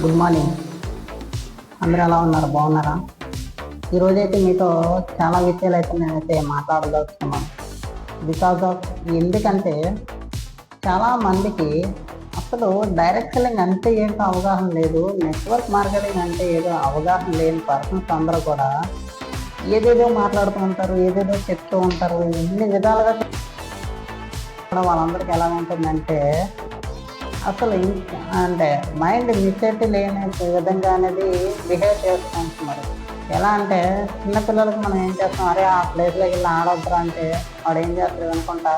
Good morning. అందరూ ఎలా ఉన్నారు? బాగున్నారా? ఈరోజైతే మీతో చాలా విషయాలు అయితే నేనైతే మాట్లాడదలుచుకున్నాను. బికాజ్ ఆఫ్ ఎందుకంటే చాలామందికి అసలు డైరెక్ట్ సెల్లింగ్ అంటే ఏంటో అవగాహన లేదు, నెట్వర్క్ మార్కెటింగ్ అంటే ఏదో అవగాహన లేని పర్సన్స్ అందరూ కూడా ఏదేదో మాట్లాడుతూ ఉంటారు, ఏదేదో చెప్తూ ఉంటారు. ఇన్ని విధాలుగా వాళ్ళందరికీ ఎలా ఉంటుందంటే అసలు అంటే మైండ్ మిస్సెట్ లేని విధంగా అనేది బిహేవ్ చేసుకుంటున్నారు. ఎలా అంటే చిన్నపిల్లలకి మనం ఏం చేస్తాం, అరే ఆ ప్లేస్లోకి వెళ్ళి ఆడొద్దురా అంటే వాడు ఏం చేస్తారు అనుకుంటా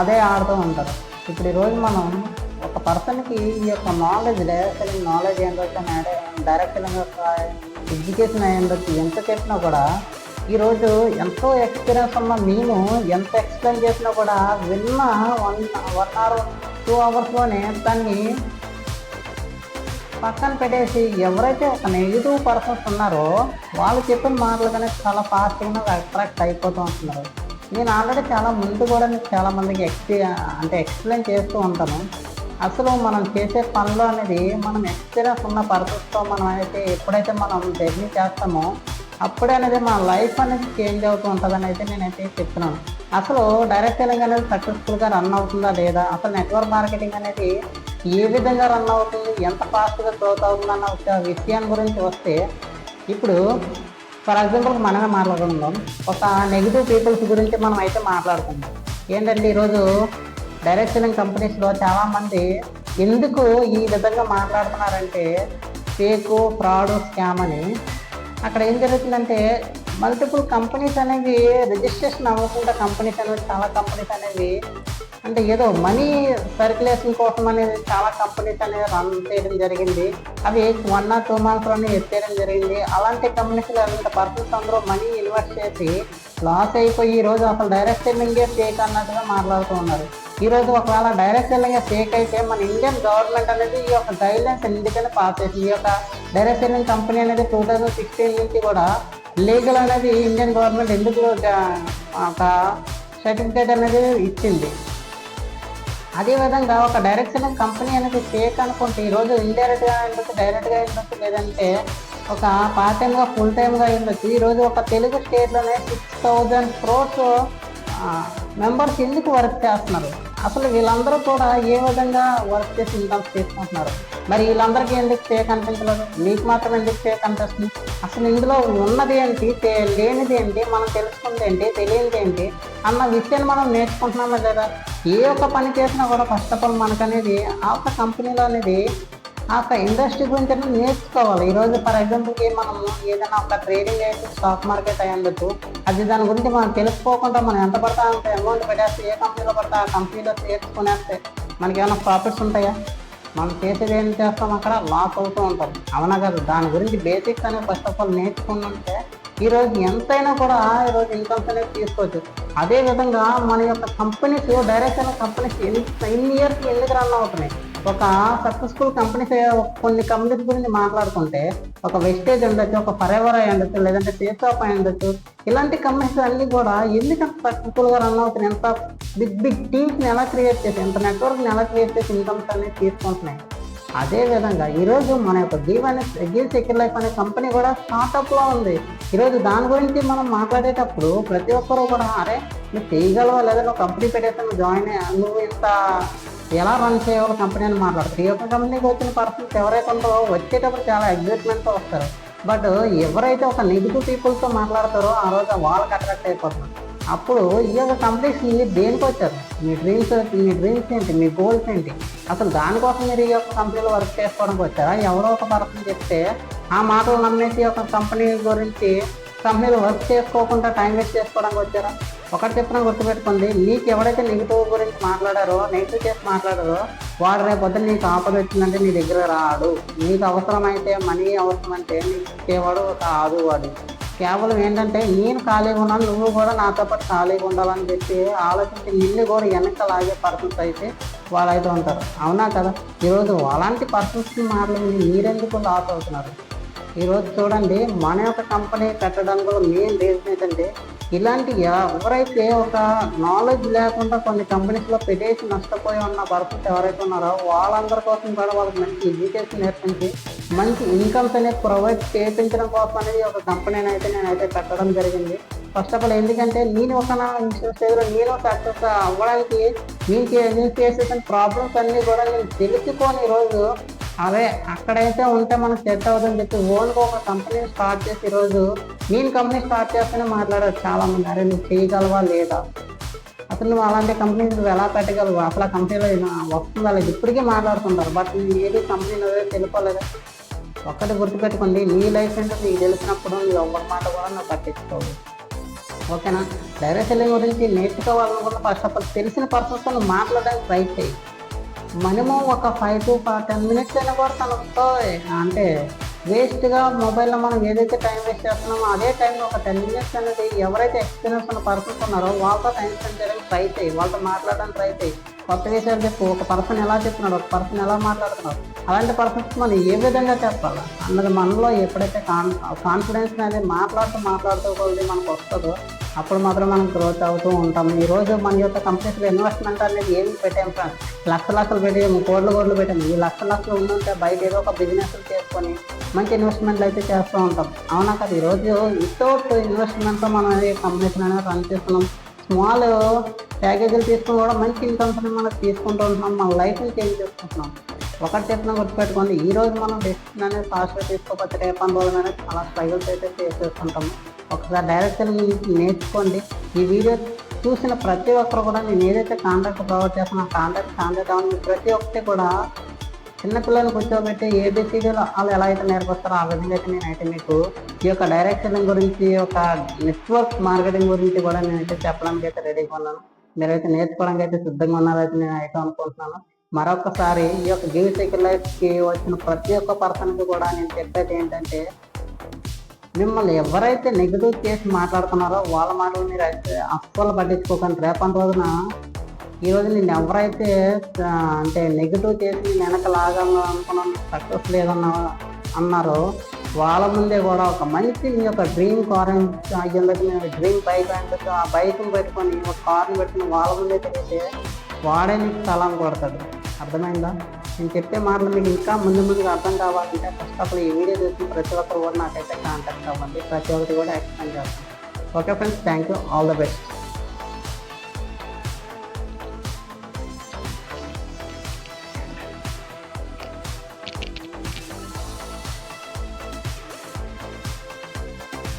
అదే ఆడుతూ ఉంటారు. ఇప్పుడు ఈరోజు మనం ఒక పర్సన్కి ఈ యొక్క నాలెడ్జ్, డైరెక్ట్ సెల్లింగ్ నాలెడ్జ్ ఏంటో డైరెక్ట్ సెల్లింగ్ యొక్క ఎడ్యుకేషన్ అయ్యిండొచ్చు, ఎంత చెప్పినా కూడా ఈరోజు ఎంతో ఎక్స్పీరియన్స్ ఉన్న మేము ఎంత ఎక్స్ప్లెయిన్ చేసినా కూడా విన్న 1 hour 2 hours దాన్ని పక్కన పెట్టేసి ఎవరైతే ఒక నెగిటివ్ పర్సన్స్ ఉన్నారో వాళ్ళు చెప్పిన మాటలు కానీ చాలా ఫాస్ట్గా అట్రాక్ట్ అయిపోతూ ఉంటున్నారు. నేను ఆల్రెడీ చాలా ముందు కూడా చాలామందికి ఎక్స్ప్లెయిన్ చేస్తూ ఉంటాను. అసలు మనం చేసే పనులు అనేది మనం ఎక్స్పీరియన్స్ ఉన్న పర్సన్స్తో మనం అయితే ఎప్పుడైతే మనం జర్నీ చేస్తామో అప్పుడే అనేది మన లైఫ్ అనేది చేంజ్ అవుతూ ఉంటుందని అయితే నేనైతే చెప్తున్నాను. అసలు డైరెక్ట్ సెల్లింగ్ అనేది సక్సెస్ఫుల్గా రన్ అవుతుందా లేదా, అసలు నెట్వర్క్ మార్కెటింగ్ అనేది ఏ విధంగా రన్ అవుతుంది, ఎంత ఫాస్ట్గా గ్రోత్ అవుతుందన్న ఒక విషయాన్ని గురించి వస్తే, ఇప్పుడు ఫర్ ఎగ్జాంపుల్ మనమే మాట్లాడుకుందాం. ఒక నెగిటివ్ పీపుల్స్ గురించి మనం అయితే మాట్లాడుకుందాం. ఏంటంటే ఈరోజు డైరెక్ట్ సెల్లింగ్ కంపెనీస్లో చాలామంది ఎందుకు ఈ విధంగా మాట్లాడుతున్నారంటే ఫేక్, ఫ్రాడ్, స్కామ్ అని. అక్కడ ఏం జరుగుతుందంటే మల్టిపుల్ కంపెనీస్ అనేవి రిజిస్ట్రేషన్ అవ్వకుండా కంపెనీస్ అనేవి చాలా కంపెనీస్ అనేవి అంటే ఏదో మనీ సర్క్యులేషన్ కోసం అనేది చాలా కంపెనీస్ అనేవి రన్ చేయడం జరిగింది. అవి 1 or 2 monthsలోనే ఎత్తేయడం జరిగింది. అలాంటి కంపెనీస్లో అలాంటి పర్సన్స్ అందరూ మనీ ఇన్వెస్ట్ చేసి లాస్ అయిపోయి ఈరోజు అసలు డైరెక్ట్ సెల్లింగే ఫేక్ అన్నట్టుగా మాట్లాడుతూ ఉన్నారు. ఈరోజు ఒకవేళ డైరెక్ట్ సెల్లింగ్ ఫేక్ అయితే మన ఇండియన్ గవర్నమెంట్ అనేది ఈ యొక్క గైడ్లైన్స్ ఎందుకని పాస్ చేసింది. ఈ యొక్క డైరెక్ట్ సెల్లింగ్ కంపెనీ అనేది 2016 నుంచి కూడా లీగల్ అనేది ఇండియన్ గవర్నమెంట్ ఎందుకు ఒక సర్టిఫికేట్ అనేది ఇచ్చింది. అదేవిధంగా ఒక డైరెక్ట్ సెల్లింగ్ కంపెనీ అనేది ఫేక్ అనుకుంటే ఈరోజు ఇండైరెక్ట్గా ఉండొచ్చు, డైరెక్ట్గా ఉండొచ్చు, లేదంటే ఒక పార్ట్ టైమ్గా ఫుల్ టైమ్గా ఉండొచ్చు. ఈరోజు ఒక తెలుగు స్టేట్లోనే 6,000 crores మెంబర్స్ ఎందుకు వర్క్ చేస్తున్నారు? అసలు వీళ్ళందరూ కూడా ఏ విధంగా వర్క్ చేసి ఇన్కమ్స్ తీసుకుంటున్నారు? మరి వీళ్ళందరికీ ఎందుకు ఫేక్ అనిపించలేదు, మీకు మాత్రం ఎందుకు ఫేక్ అనిపిస్తుంది? అసలు ఇందులో ఉన్నది ఏంటి, లేనిది ఏంటి, మనం తెలుసుకుంది ఏంటి, తెలియనిది ఏంటి అన్న విషయాన్ని మనం నేర్చుకుంటున్నామా లేదా? ఏ ఒక్క పని చేసినా కూడా ఫస్ట్ ఆఫ్ ఆల్ మనకనేది ఆ ఒక్క కంపెనీలో అనేది ఆ యొక్క ఇండస్ట్రీ గురించి నేర్చుకోవాలి. ఈరోజు ఫర్ ఎగ్జాంపుల్కి మనం ఏదైనా ఒక ట్రేడింగ్ అయితే స్టాక్ మార్కెట్ అయి ఉండొచ్చు, అది దాని గురించి మనం తెలుసుకోకుండా మనం ఎంత పడతా అంత అమౌంట్ పెట్టేస్తే ఏ కంపెనీలో పడతా ఆ కంపెనీలో చేసుకునేస్తే మనకి ఏమైనా ప్రాఫిట్స్ ఉంటాయా? మనం చేసేది ఏం చేస్తాం, అక్కడ లాస్ అవుతూ ఉంటాం. అవునా కదా? దాని గురించి బేసిక్స్ అనేది ఫస్ట్ ఆఫ్ ఆల్ నేర్చుకుంటే ఈరోజు ఎంతైనా కూడా ఈరోజు ఇన్కమ్స్ అనేది తీసుకోవచ్చు. అదేవిధంగా మన యొక్క కంపెనీస్, డైరెక్ట్ కంపెనీస్ ఇన్ని ఇయర్స్ ఎందుకు రన్ అవుతున్నాయి? ఒక సక్సెస్ఫుల్ కంపెనీస్ కొన్ని కంపెనీస్ గురించి మాట్లాడుకుంటే ఒక వెస్టేజ్ ఉండొచ్చు, ఒక ఫరెవర్ అయి ఉండొచ్చు, లేదంటే సేఫ్ అయి ఉండొచ్చు. ఇలాంటి కంపెనీస్ అన్నీ కూడా ఎందుకు సక్సెస్ఫుల్గా రన్ అవుతున్నాయి? ఎంత బిగ్ టీమ్స్ని ఎలా క్రియేట్ చేసి, ఎంత నెట్వర్క్ని ఎలా క్రియేట్ చేసి ఇన్కమ్స్ అనేది తీసుకుంటున్నాయి. అదేవిధంగా ఈరోజు మన యొక్క గివ్ సెక్యూర్ లైఫ్ అనే కంపెనీ కూడా స్టార్టప్లో ఉంది. ఈరోజు దాని గురించి మనం మాట్లాడేటప్పుడు ప్రతి ఒక్కరూ కూడా అరే నువ్వు చేయగలవా, లేదా నువ్వు కంపెనీ పెట్టేస్తాను జాయిన్ నువ్వు ఇంత ఎలా రన్ చేయాలో కంపెనీ అని మాట్లాడతారు. ఈ యొక్క కంపెనీకి వచ్చిన పర్సన్స్ ఎవరైతే ఉంటారో వచ్చేటప్పుడు చాలా ఎగ్జైట్మెంట్తో వస్తారు. బట్ ఎవరైతే ఒక నెగిటివ్ పీపుల్తో మాట్లాడతారో ఆ రోజు వాళ్ళకి అట్రాక్ట్ అయిపోతున్నారు. అప్పుడు ఈ యొక్క కంపెనీస్కి దేనికి వచ్చారు? మీ డ్రీమ్స్ ఏంటి, మీ గోల్స్ ఏంటి? అసలు దానికోసం మీరు ఈ యొక్క కంపెనీలో వర్క్ చేసుకోవడానికి వచ్చారా? ఎవరో ఒక పర్సన్ చెప్తే ఆ మాటలు నమ్మేసి ఒక కంపెనీ గురించి కంపెనీలో వర్క్ చేసుకోకుండా టైం వేస్ట్ చేసుకోవడానికి వచ్చారా? ఒకటి చెప్పినా గుర్తుపెట్టుకోండి, మీకు ఎవరైతే నెగిటివ్ గురించి మాట్లాడారో, నెగిటివ్ చేసి మాట్లాడారో వాడు రేపు పొద్దున్న నీకు ఆపద వచ్చిందంటే నీ దగ్గర రాడు. నీకు అవసరమైతే మనీ అవసరమంటే నీకు ఇచ్చేవాడు కాదు. వాడు కేవలం ఏంటంటే నేను ఖాళీగా ఉన్నాను, నువ్వు కూడా నాతో పాటు ఖాళీగా ఉండాలని చెప్పి ఆలోచించి నిన్ను కూడా వెనక లాగే పర్సన్స్ అయితే వాళ్ళైతే ఉంటారు. అవునా కదా? ఈరోజు అలాంటి పర్సన్స్ని మాట్లాడి మీరెందుకు లాస్ అవుతున్నారు? ఈరోజు చూడండి, మన యొక్క కంపెనీ పెట్టడానికి మెయిన్ రీజన్ ఏంటంటే ఇలాంటి ఎవరైతే ఒక నాలెడ్జ్ లేకుండా కొన్ని కంపెనీస్లో పెట్టేసి నష్టపోయి ఉన్న పర్సన్స్ ఎవరైతే ఉన్నారో వాళ్ళందరి కోసం కూడా వాళ్ళకి మంచి ఎడ్యుకేషన్ నేర్పించి మంచి ఇన్కమ్స్ అనేది ప్రొవైడ్ చేయించడం కోసం అనేది ఒక కంపెనీని అయితే నేనైతే పెట్టడం జరిగింది. ఫస్ట్ ఆఫ్ ఆల్ ఎందుకంటే నేను ఒక స్టేజ్లో నేను సక్సెస్ అవ్వడానికి నేను చేసే ప్రాబ్లమ్స్ అన్నీ కూడా నేను తెలుసుకొని ఈరోజు అదే అక్కడైతే ఉంటే మనకు సెట్ అవుతుందని చెప్పి ఓన్గా ఒక కంపెనీని స్టార్ట్ చేసి ఈరోజు నేను కంపెనీ స్టార్ట్ చేస్తేనే మాట్లాడారు చాలామంది, అరే నువ్వు చేయగలవా లేదా, అసలు నువ్వు అలాంటి కంపెనీ నువ్వు ఎలా పెట్టగలవు, అసలు ఆ కంపెనీలో వస్తుందా లేదు ఇప్పటికీ మాట్లాడుతుంటారు. బట్ నేను ఏది కంపెనీలో తెలుసుకోలేదు. ఒక్కటి గుర్తుపెట్టుకోండి, నీ లైఫ్ ఏంటో నీకు తెలిసినప్పుడు నీ ఒక్కటి మాట కూడా నువ్వు పట్టించుకోవు. ఓకేనా? డైరెక్ట్ సెల్లింగ్ గురించి నేర్చుకోవాలనుకున్న ఫస్ట్ ఆఫ్ ఆల్ తెలిసిన పర్సన్స్తో నువ్వు మాట్లాడడానికి ట్రై చేయి. మినిమం ఒక 5 to 10 minutes అయినా కూడా తనతో అంటే వేస్ట్గా మొబైల్లో మనం ఏదైతే టైం వేస్ట్ చేస్తున్నామో అదే టైంలో ఒక 10 minutes అనేది ఎవరైతే ఎక్స్పీరియన్స్ ఉన్న పర్సన్స్ ఉన్నారో వాళ్ళతో టైం స్పెండ్ చేయడానికి ట్రై చేయి, వాళ్ళతో మాట్లాడడానికి ట్రై చేయి. కొత్త విషయాలు చెప్పు, ఒక పర్సన్ ఎలా చెప్తున్నాడు, ఒక పర్సన్ ఎలా మాట్లాడుతున్నాడు, అలాంటి పర్సన్స్ మనం ఏ విధంగా చెప్పాలి అన్నది మనలో ఎప్పుడైతే కాన్ఫిడెన్స్ అనేది మాట్లాడుతూ కొద్ది మనకు వస్తుందో అప్పుడు మాత్రం మనం గ్రోత్ అవుతూ ఉంటాం. ఈరోజు మన యొక్క కంపెనీస్లో ఇన్వెస్ట్మెంట్ అనేది ఏమి పెట్టాము ఫ్రెండ్స్, లక్షలు పెట్టాము, కోట్లు పెట్టాము. ఈ లక్షలు ఉండుంటే బయట ఏదో ఒక బిజినెస్ చేసుకొని మంచి ఇన్వెస్ట్మెంట్లు అయితే చేస్తూ ఉంటాం. అవునా కదా? ఈరోజు వితౌట్ ఇన్వెస్ట్మెంట్తో మనం అనేది కంపెనీస్ అనేది రన్ చేస్తున్నాం. స్మాల్ ప్యాకేజీలు తీసుకుని కూడా మంచి ఇన్కమ్స్ మనం తీసుకుంటూ ఉంటున్నాం, మన లైఫ్ని చేంజ్ చేసుకుంటున్నాం. ఒకటి చెప్పిన గుర్తుపెట్టుకోండి, ఈరోజు మనం డెసిషన్ అనేది ఫాస్ట్గా తీసుకోకపోతే రేపటి రోజున అనేది చాలా స్ట్రగుల్స్ అయితే ఫేస్ చేస్తుంటాము. ఒకసారి డైరెక్ట్ నేర్చుకోండి. ఈ వీడియో చూసిన ప్రతి ఒక్కరు కూడా నేను ఏదైతే కాంటాక్ట్ ప్రొవైడ్ చేస్తున్నా కాంటాక్ట్ అవ్వండి. ప్రతి ఒక్కటి కూడా చిన్నపిల్లలు కూర్చోబెట్టి ఏబిసిడీలో వాళ్ళు ఎలా అయితే నేర్పిస్తారో ఆ విధంగా అయితే నేనైతే మీకు ఈ యొక్క డైరెక్ట్ సెల్లింగ్ గురించి, ఒక నెట్వర్క్ మార్కెటింగ్ గురించి కూడా నేనైతే చెప్పడానికి అయితే రెడీగా ఉన్నాను. మీరైతే నేర్చుకోవడానికి అయితే సిద్ధంగా ఉన్నారైతే నేను అయితే అనుకుంటున్నాను. మరొకసారి ఈ యొక్క గివ్ సైకిల్ లైఫ్కి వచ్చిన ప్రతి ఒక్క పర్సన్కి కూడా నేను చెప్పేది ఏంటంటే, మిమ్మల్ని ఎవరైతే నెగిటివ్ చేసి మాట్లాడుతున్నారో వాళ్ళ మాటలు మీరు అయితే అస్సలు పట్టించుకోకండి. రేపటి రోజున ఈరోజు నేను ఎవరైతే అంటే నెగిటివ్ చేసి నేను వెనక లాగాలనుకున్నాను సక్సెస్ లేదన్నా అన్నారో వాళ్ళ ముందే కూడా ఒక మంచి నీ యొక్క డ్రీమ్ కార్ అయ్యింది, డ్రీమ్ బైక్ అంటే ఆ బైక్ని పెట్టుకొని ఒక కార్ని పెట్టుకుని వాళ్ళ ముందే తిరిగితే వాడే నీకు సలాం కొడతాడు. అర్థమైందా? నేను చెప్పే మాటలు మీకు ఇంకా ముందుగా అర్థం కావాలంటే ఫస్ట్ ఆఫ్ ఆల్ ఈ వీడియో చూసి ప్రతి ఒక్కరు కూడా నాకైతే కాంటాక్ట్ అవ్వండి, ప్రతి ఒక్కటి కూడా ఎక్స్ప్లెయిన్ చేస్తాను. Okay friends, thank you, all the best.